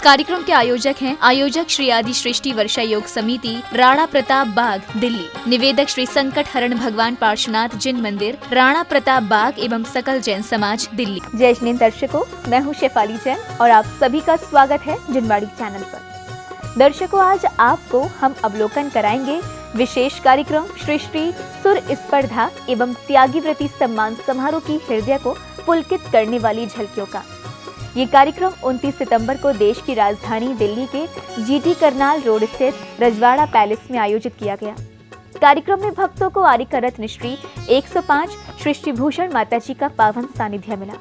कार्यक्रम के आयोजक हैं आयोजक श्री आदि सृष्टि वर्षा योग समिति, राणा प्रताप बाग, दिल्ली। निवेदक श्री संकट हरण भगवान पार्श्वनाथ जिन मंदिर, राणा प्रताप बाग एवं सकल जैन समाज, दिल्ली। जय हिंद दर्शकों, मैं हूँ शेफाली जैन और आप सभी का स्वागत है जिनवाड़ी चैनल पर। दर्शकों, आज आपको हम अवलोकन कराएंगे विशेष कार्यक्रम सृष्टि सुर स्पर्धा एवं त्यागी व्रती सम्मान समारोह की हृदय को पुलकित करने वाली झलकियों का। ये कार्यक्रम 29 सितंबर को देश की राजधानी दिल्ली के जीटी करनाल रोड स्थित रजवाड़ा पैलेस में आयोजित किया गया। कार्यक्रम में भक्तों को आर्य का रत्न श्री 105 सृष्टि भूषण माताजी का पावन सानिध्य मिला।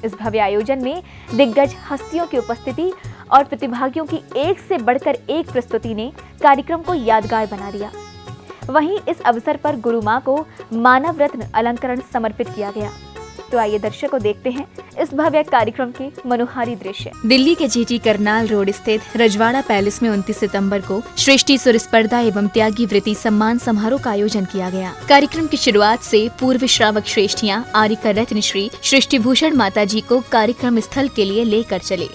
इस भव्य आयोजन में दिग्गज हस्तियों की उपस्थिति और प्रतिभागियों की एक से बढ़कर एक प्रस्तुति ने कार्यक्रम को यादगार बना दिया। वहीं इस अवसर पर गुरु मां को मानव रत्न अलंकरण समर्पित किया गया। तो आइए दर्शकों देखते हैं इस भव्य कार्यक्रम के मनोहारी दृश्य। दिल्ली के जीटी करनाल रोड स्थित रजवाड़ा पैलेस में 29 सितंबर को सृष्टि सुर स्पर्धा एवं त्यागी व्रती सम्मान समारोह का आयोजन किया गया। कार्यक्रम की शुरुआत से पूर्व श्रावक श्रेष्ठियां आर्य का रत्न श्री सृष्टि भूषण माताजी को कार्यक्रम स्थल के लिए लेकर चले।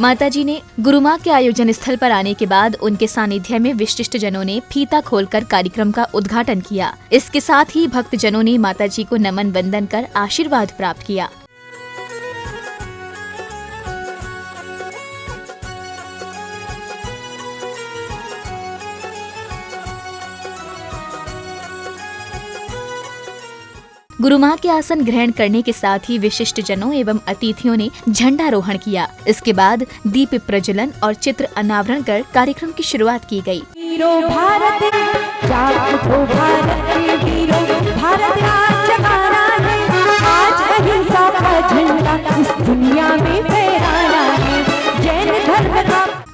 माताजी ने गुरु मां के आयोजन स्थल पर आने के बाद उनके सानिध्य में विशिष्ट जनों ने फीता खोलकर कार्यक्रम का उद्घाटन किया। इसके साथ ही भक्त जनों ने माताजी को नमन वंदन कर आशीर्वाद प्राप्त किया। गुरु मां के आसन ग्रहण करने के साथ ही विशिष्ट जनों एवं अतिथियों ने झंडारोहण किया। इसके बाद दीप प्रज्वलन और चित्र अनावरण कर कार्यक्रम की शुरुआत की गई।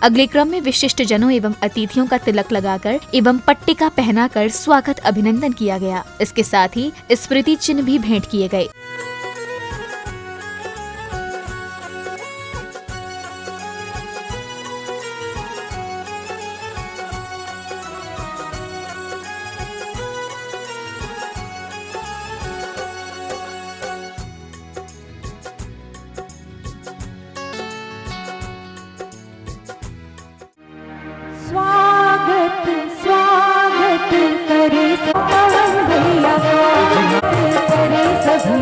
अगले क्रम में विशिष्ट जनों एवं अतिथियों का तिलक लगाकर एवं पट्टिका पहनाकर स्वागत अभिनंदन किया गया। इसके साथ ही स्मृति चिन्ह भी भेंट किए गए। स्वागत करे भैया करे सभी।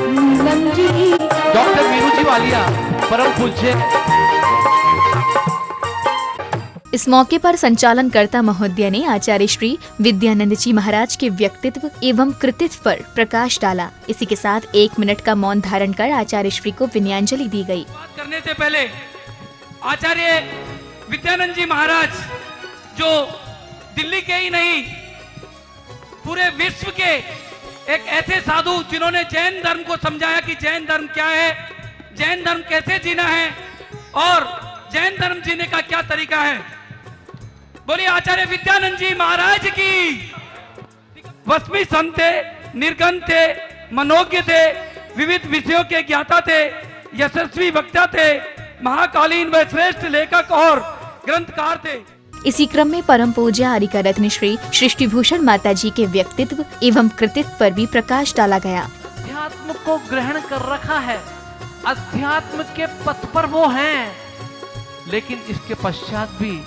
नीलम जी, डॉक्टर मीनू जी वालिया, परम पूज्य। इस मौके पर संचालनकर्ता महोदय ने आचार्य श्री विद्यानंद जी महाराज के व्यक्तित्व एवं कृतित्व पर प्रकाश डाला। इसी के साथ 1 मिनट का मौन धारण कर आचार्य श्री को विनयाञ्जलि दी गई। बात करने से पहले आचार्य विद्यानंद जी महाराज, जो दिल्ली के ही नहीं पूरे विश्व के एक ऐसे साधु जिन्होंने जैन धर्म को समझाया कि जैन धर्म क्या है, जैन धर्म कैसे जीना है और जैन धर्म जीने का क्या तरीका है। बोलिए आचार्य विद्यानंद जी महाराज की। वस्मी संत थे, निर्गन थे, मनोज्ञ थे, विविध विषयों के ज्ञाता थे, यशस्वी वक्ता थे, महाकालीन व श्रेष्ठ लेखक और ग्रंथकार थे। इसी क्रम में परम पूज्य आर्य का रत्न श्री सृष्टि भूषण माताजी के व्यक्तित्व एवं कृतित्व पर भी प्रकाश डाला गया। अध्यात्म को ग्रहण कर रखा है, अध्यात्म के पथ पर वो हैं, लेकिन इसके पश्चात भी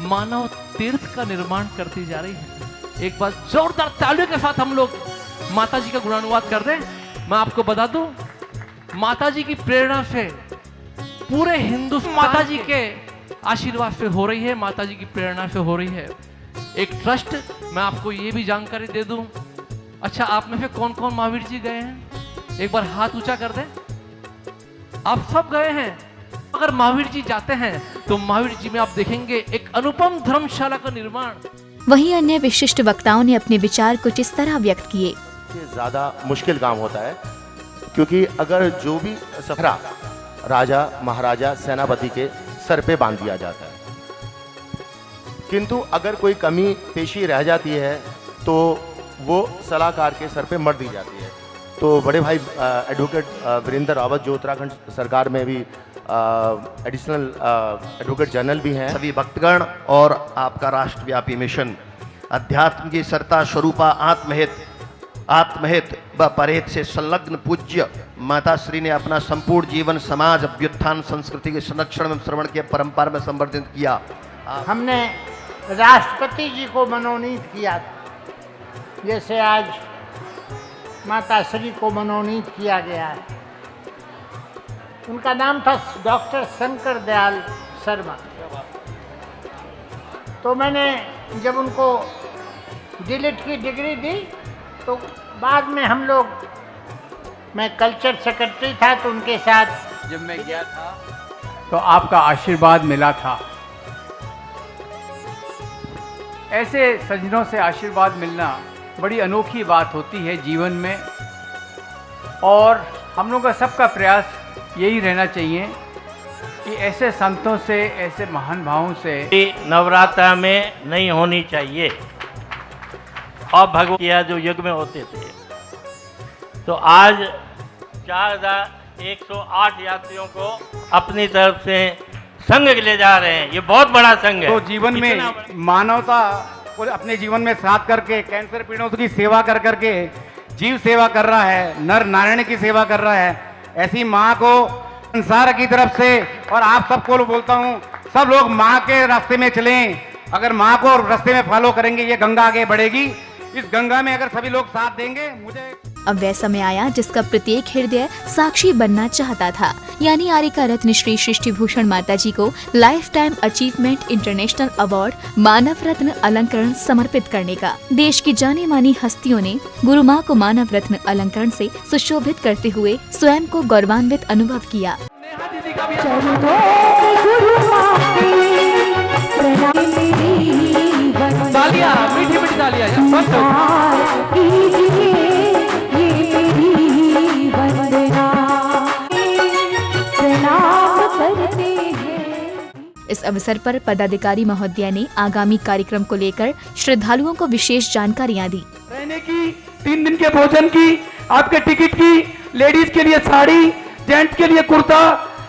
मानव तीर्थ का निर्माण करती जा रही है। एक बार जोरदार तालियों के साथ हम लोग माताजी का गुणानुवाद कर दें। मैं आपको बता दूं, माताजी की प्रेरणा से पूरे हिंदुस्तान माताजी के आशीर्वाद से हो रही है, माताजी की प्रेरणा से हो रही है। एक ट्रस्ट, मैं आपको ये भी जानकारी दे दूं। अच्छा, आप में से कौन कौन महावीर जी गए हैं? एक बार हाथ ऊंचा कर दें। आप सब गए हैं। अगर महावीर जी जाते हैं तो महावीर जी में आप देखेंगे एक अनुपम धर्मशाला का निर्माण। वहीं अन्य विशिष्ट वक्ताओं ने अपने विचार कुछ इस तरह व्यक्त किए। ज्यादा मुश्किल काम होता है, क्योंकि अगर जो भी सफरा राजा महाराजा सेनापति के सर पे बांध दिया जाता है, किंतु अगर कोई कमी पेशी रह जाती है तो वो सलाहकार के सर पे मर दी जाती है। तो बड़े भाई एडवोकेट वीरेंद्र रावत, जो उत्तराखंड सरकार में भी एडिशनल एडवोकेट जनरल भी हैं, सभी भक्तगण और आपका राष्ट्रव्यापी मिशन अध्यात्म की सरता स्वरूपा आत्महित व परहित से संलग्न पूज्य माताश्री ने अपना संपूर्ण जीवन समाज अभ्युत्थान संस्कृति के संरक्षण में श्रवण के परंपरा में संवर्धित किया। हमने राष्ट्रपति जी को मनोनीत किया, जैसे आज माताश्री को मनोनीत किया गया है। उनका नाम था डॉक्टर शंकर दयाल शर्मा। तो मैंने जब उनको डीलिट की डिग्री दी तो बाद में हम लोग, मैं कल्चर सेक्रेटरी था तो उनके साथ जब मैं गया था तो आपका आशीर्वाद मिला था। ऐसे सज्जनों से आशीर्वाद मिलना बड़ी अनोखी बात होती है जीवन में, और हम लोग का सबका प्रयास यही रहना चाहिए कि ऐसे संतों से, ऐसे महान भावों से नवरात्र में नहीं होनी चाहिए। और भगवत जो युग में होते थे, तो आज 4108 यात्रियों को अपनी तरफ से संघ ले जा रहे हैं। ये बहुत बड़ा संघ है। तो जीवन में मानवता को अपने जीवन में साथ करके कैंसर पीड़ितों की सेवा कर करके जीव सेवा कर रहा है, नर नारायण की सेवा कर रहा है। ऐसी माँ को संसार की तरफ से, और आप सबको बोलता हूँ, सब लोग माँ के रास्ते में चलें। अगर माँ को रास्ते में फॉलो करेंगे, ये गंगा आगे बढ़ेगी। इस गंगा में अगर सभी लोग साथ देंगे, मुझे अब वह समय आया जिसका प्रत्येक हृदय साक्षी बनना चाहता था, यानी आर्यका रत्न श्री सृष्टि भूषण माता जी को lifetime achievement international award मानव रत्न अलंकरण समर्पित करने का। देश की जानी मानी हस्तियों ने गुरु माँ को मानव रत्न अलंकरण से सुशोभित करते हुए स्वयं को गौरवान्वित अनुभव किया। चरणों में गुरु माँ के प्रणाम मेरी वंदना। तालियां, मीठी मीठी तालियां। स्वीकार कीजिए ये मेरी वंदना, प्रणाम करते हैं। इस अवसर पर पदाधिकारी महोदया ने आगामी कार्यक्रम को लेकर श्रद्धालुओं को विशेष जानकारियां दी। रहने की, 3 दिन के भोजन की, आपके टिकट की, लेडीज के लिए साड़ी, जेंट्स के लिए कुर्ता,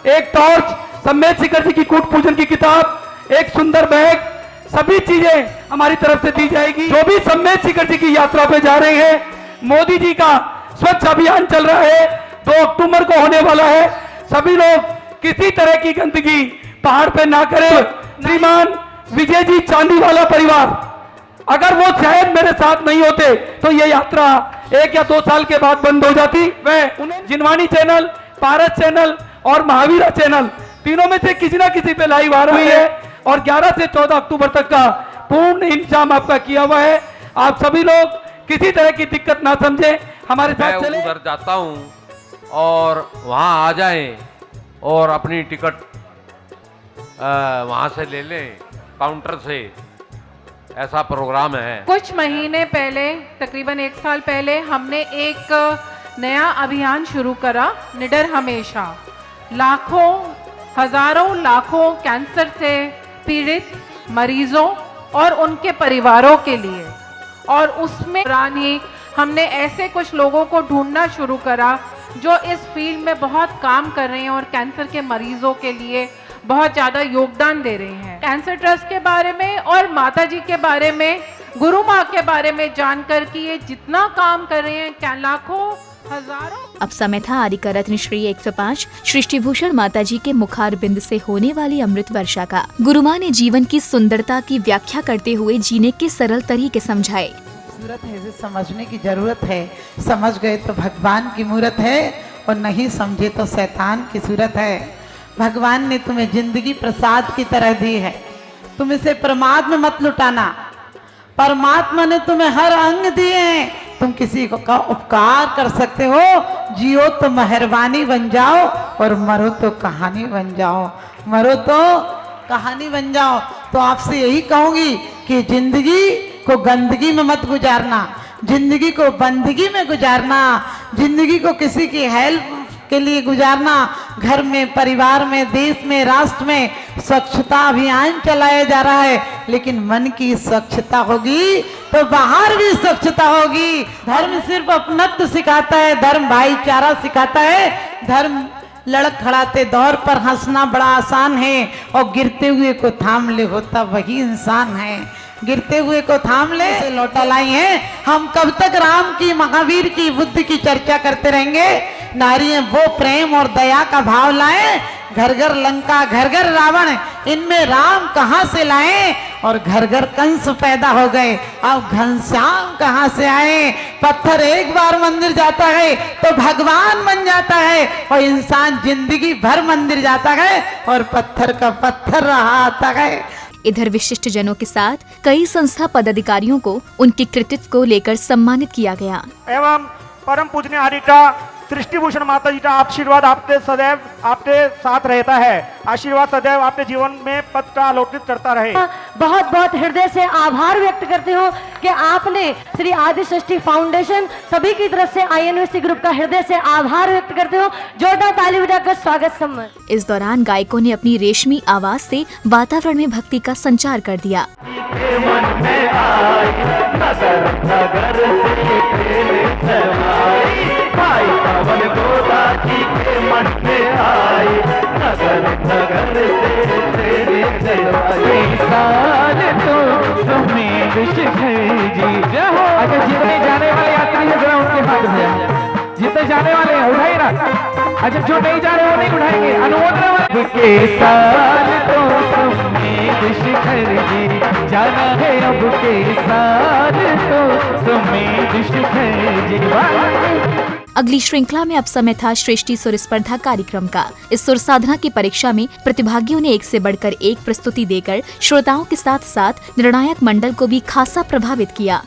एक टॉर्च, सम्मेद शिखर जी की कूट पूजन की किताब, एक सुंदर बैग, सभी चीजें हमारी तरफ से दी जाएगी। जो भी सम्मेद शिखर जी की यात्रा पे जा रहे हैं, मोदी जी का स्वच्छ अभियान चल रहा है, 2 अक्टूबर को होने वाला है। सभी लोग किसी तरह की गंदगी पहाड़ पे ना करें। श्रीमान विजय जी चांदीवाला परिवार, अगर वो शायद मेरे साथ नहीं होते तो ये यात्रा 1 या 2 साल के बाद बंद हो जाती। वह उन्हें जिनवानी चैनल, पारस चैनल और महावीरा चैनल, तीनों में से किसी ना किसी पे लाइव आ रही है, और 11 से 14 अक्टूबर तक का पूर्ण इंतजाम आपका किया हुआ है। आप सभी लोग किसी तरह की दिक्कत ना समझें, हमारे साथ चलें। उधर जाता हूँ और वहाँ आ जाएं और अपनी टिकट वहाँ से ले लें, काउंटर से। ऐसा प्रोग्राम है। कुछ महीने पहले, तकरीबन 1 साल पहले, हमने एक नया अभियान शुरू करा, निडर हमेशा। लाखों, हजारों लाखों कैंसर से पीड़ित मरीजों और उनके परिवारों के लिए, और उसमें ही हमने ऐसे कुछ लोगों को ढूंढना शुरू करा जो इस फील्ड में बहुत काम कर रहे हैं और कैंसर के मरीजों के लिए बहुत ज़्यादा योगदान दे रहे हैं। कैंसर ट्रस्ट के बारे में और माता जी के बारे में, गुरु माँ के बारे में जानकर कि ये जितना काम कर रहे हैं, क्या लाखों हजारों। अब समय था आर्यका रत्न श्री 105 सृष्टि भूषण माता जी के मुखार बिंद से होने वाली अमृत वर्षा का। गुरु माँ ने जीवन की सुंदरता की व्याख्या करते हुए जीने के सरल तरीके समझाए। सूरत है, इसे समझने की जरूरत है। समझ गए तो भगवान की मूरत है, और नहीं समझे तो शैतान की सूरत है। भगवान ने तुम्हें जिंदगी प्रसाद की तरह दी है, तुम इसे प्रमाद में मत लुटाना। परमात्मा ने तुम्हें हर अंग दिए हैं, तुम किसी को का उपकार कर सकते हो। जियो तो मेहरबानी बन जाओ, और मरो तो कहानी बन जाओ। मरो तो कहानी बन जाओ। तो आपसे यही कहूंगी कि जिंदगी को गंदगी में मत गुजारना, जिंदगी को बंदगी में गुजारना, जिंदगी को किसी की हेल्प के लिए गुजारना। घर में, परिवार में, देश में, राष्ट्र में स्वच्छता अभियान चलाया जा रहा है, लेकिन मन की स्वच्छता होगी तो बाहर भी स्वच्छता होगी। धर्म सिर्फ अपनत्व सिखाता है, धर्म भाईचारा सिखाता है। धर्म लड़खड़ाते दौर पर हंसना बड़ा आसान है, और गिरते हुए को थाम ले होता वही इंसान है। गिरते हुए को थाम ले, लौटा लाई हैं। हम कब तक राम की, महावीर की, बुद्ध की चर्चा करते रहेंगे? नारियां वो प्रेम और दया का भाव लाएं। घर घर लंका, घर घर रावण, इनमें राम कहां से लाए? और घर घर कंस पैदा हो गए। अब घनश्याम कहां से आए? पत्थर एक बार मंदिर जाता है तो भगवान बन जाता है, और इंसान जिंदगी भर मंदिर जाता है और पत्थर का पत्थर रहा आता है। इधर विशिष्ट जनों के साथ कई संस्था पदाधिकारियों को उनके कृतित्व को लेकर सम्मानित किया गया। एवं परम पूजनीय हरिटा सृष्टिभूषण माता जी का आशीर्वाद आपके सदैव आपके साथ रहता है। आशीर्वाद सदैव आपके जीवन में पद का आलोकित करता रहे। बहुत बहुत हृदय से आभार व्यक्त करती हूँ कि आपने श्री आदि सृष्टि फाउंडेशन सभी की तरफ से INVC ग्रुप का हृदय से आभार व्यक्त करती हूँ। जोरदार ताली बजाकर स्वागत सम्मान। इस दौरान गायकों ने अपनी रेशमी आवाज से वातावरण में भक्ति का संचार कर दिया। अच्छा, जितने जाने वाले यात्री हैं जरा उनके हाथ में, जितने जाने वाले हैं उठाइए ना। अच्छा, जो नहीं जा रहे वो नहीं उठाएंगे। अनुमोदन के साल तो सुमेध शिखर जी जाना है, अब के साल तो सुमेध शिखर जी। अगली श्रृंखला में अब समय था श्रेष्ठी सुर स्पर्धा कार्यक्रम का। इस सुर साधना की परीक्षा में प्रतिभागियों ने एक से बढ़कर एक प्रस्तुति देकर श्रोताओं के साथ साथ निर्णायक मंडल को भी खासा प्रभावित किया।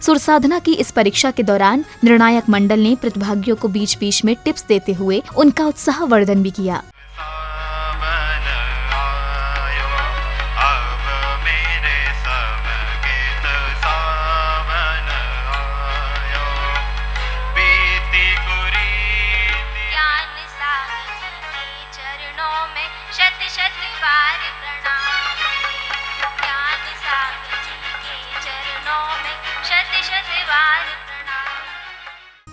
सुर साधना की इस परीक्षा के दौरान निर्णायक मंडल ने प्रतिभागियों को बीच बीच में टिप्स देते हुए उनका उत्साहवर्धन भी किया।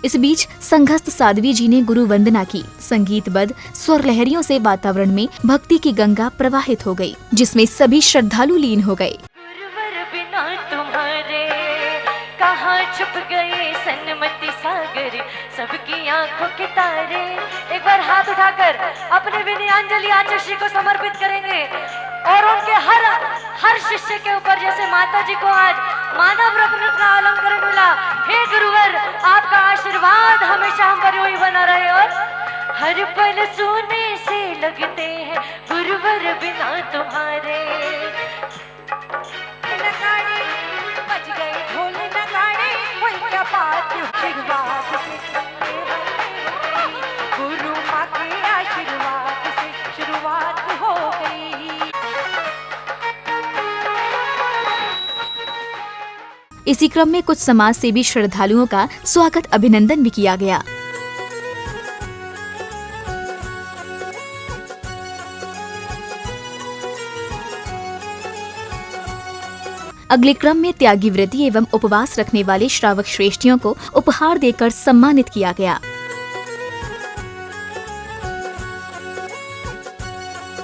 इस बीच संघस्थ साध्वी जी ने गुरु वंदना की। संगीतबद्ध स्वर लहरियों से वातावरण में भक्ति की गंगा प्रवाहित हो गई, जिसमें सभी श्रद्धालु लीन हो गए। गुरुवर बिना तुम्हारे कहाँ छुप गए सन्मति सागर सबकी आंखों के तारे। एक बार हाथ उठाकर अपने विनयांजलि आचार्य श्री को समर्पित करेंगे और उनके हर शिष्य के ऊपर जैसे माता जी को आज मानव रत्न का अलंकरण मिला, हे गुरुवर आपका आशीर्वाद हमेशा हम पर यूं ही बना रहे और हर पल सोने से लगते हैं गुरुवर बिना तुम्हारे। नगाड़े बज गए, ढोल नगाड़े, कोई क्या बात शुरुआत से गुरु माँ के आशीर्वाद से शुरुआत हो गई। इसी क्रम में कुछ समाज सेवी श्रद्धालुओं का स्वागत अभिनंदन भी किया गया। अगले क्रम में त्यागी व्रती एवं उपवास रखने वाले श्रावक श्रेष्ठियों को उपहार देकर सम्मानित किया गया।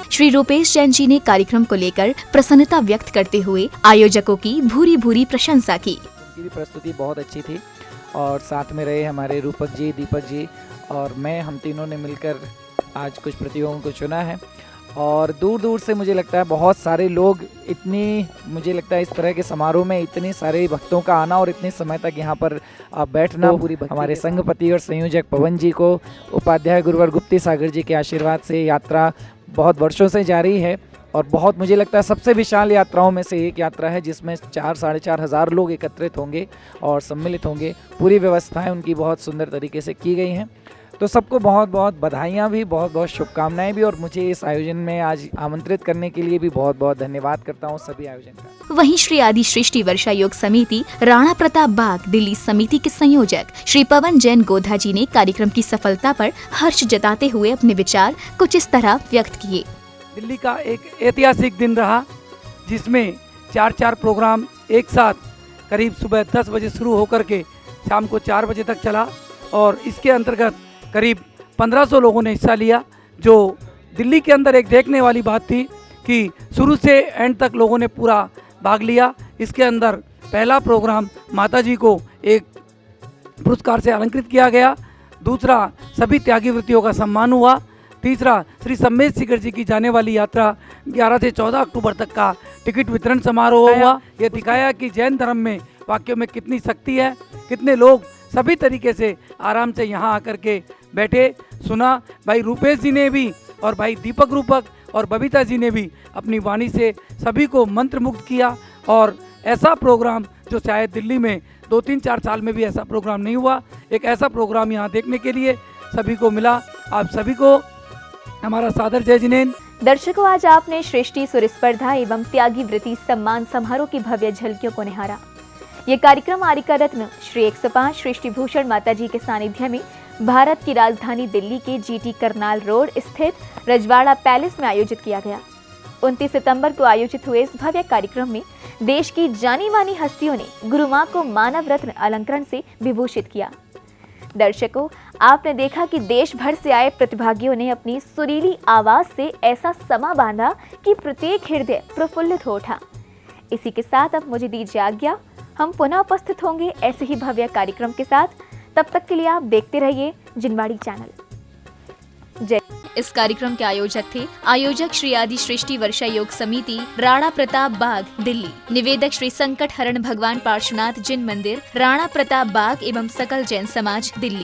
श्री रूपेश जैन जी ने कार्यक्रम को लेकर प्रसन्नता व्यक्त करते हुए आयोजकों की भूरी भूरी प्रशंसा की। उनकी भी प्रस्तुति बहुत अच्छी थी और साथ में रहे हमारे रूपक जी, दीपक जी और मैं, हम तीनों ने मिलकर आज कुछ प्रतियोगियों को चुना है। और दूर दूर से मुझे लगता है बहुत सारे लोग, मुझे लगता है इस तरह के समारोह में इतने सारे भक्तों का आना और इतने समय तक यहाँ पर बैठना, पूरी हमारे संघपति और संयोजक पवन जी को, उपाध्याय गुरुवर गुप्ती सागर जी के आशीर्वाद से यात्रा बहुत वर्षों से जारी है और बहुत, मुझे लगता है सबसे विशाल यात्राओं में से एक यात्रा है जिसमें 4-4.5 हज़ार लोग एकत्रित होंगे और सम्मिलित होंगे। पूरी व्यवस्थाएं उनकी बहुत सुंदर तरीके से की गई हैं। तो सबको बहुत बहुत बधाइयाँ भी, बहुत बहुत शुभकामनाएं भी और मुझे इस आयोजन में आज आमंत्रित करने के लिए भी बहुत बहुत धन्यवाद करता हूँ सभी आयोजन का। वहीं श्री आदि सृष्टि वर्षा योग समिति राणा प्रताप बाग दिल्ली समिति के संयोजक श्री पवन जैन गोधा जी ने कार्यक्रम की सफलता पर हर्ष जताते हुए अपने विचार कुछ इस तरह व्यक्त किए। दिल्ली का एक ऐतिहासिक दिन रहा जिसमें 4 प्रोग्राम एक साथ करीब सुबह 10 बजे शुरू होकर के शाम को 4 बजे तक चला और इसके अंतर्गत करीब 1500 लोगों ने हिस्सा लिया। जो दिल्ली के अंदर एक देखने वाली बात थी कि शुरू से एंड तक लोगों ने पूरा भाग लिया। इसके अंदर पहला प्रोग्राम माताजी को एक पुरस्कार से अलंकृत किया गया, दूसरा सभी त्यागी वृत्तियों का सम्मान हुआ, तीसरा श्री सम्मेद शिखर जी की जाने वाली यात्रा 11 से 14 अक्टूबर तक का टिकट वितरण समारोह हुआ। यह दिखाया कि जैन धर्म में वाक्यों में कितनी शक्ति है, कितने लोग सभी तरीके से आराम से यहाँ आकर के बैठे सुना। भाई रूपेश जी ने भी और भाई दीपक रूपक और बबीता जी ने भी अपनी वाणी से सभी को मंत्रमुग्ध किया और ऐसा प्रोग्राम जो शायद दिल्ली में 2-3-4 साल में भी ऐसा प्रोग्राम नहीं हुआ, एक ऐसा प्रोग्राम यहाँ देखने के लिए सभी को मिला। आप सभी को हमारा सादर जय जिनेन। दर्शकों, आज आपने सृष्टि सुर स्पर्धा एवं त्यागी वृत्ति सम्मान समारोह की भव्य झलकियों को निहारा। ये कार्यक्रम आरिका रत्न श्री 105 सृष्टि भूषण माता जी के सानिध्य में भारत की राजधानी दिल्ली के जीटी करनाल रोड स्थित रजवाड़ा पैलेस में आयोजित किया गया। 29 सितंबर को आयोजित हुए इस भव्य कार्यक्रम में देश की जानी मानी हस्तियों ने गुरु मां को मानव रत्न अलंकरण से विभूषित किया। दर्शकों, आपने देखा कि देश भर से आए प्रतिभागियों ने अपनी सुरीली आवाज से ऐसा समा बांधा कि प्रत्येक हृदय प्रफुल्लित हो उठा। इसी के साथ अब मुझे दीजिए आज्ञा। हम पुनः उपस्थित होंगे ऐसे ही भव्य कार्यक्रम के साथ। तब तक के लिए आप देखते रहिए जिनवाड़ी चैनल। जय। इस कार्यक्रम के आयोजक थे आयोजक श्री आदि सृष्टि वर्षा योग समिति राणा प्रताप बाग दिल्ली, निवेदक श्री संकट हरण भगवान पार्श्वनाथ जिन मंदिर राणा प्रताप बाग एवं सकल जैन समाज दिल्ली।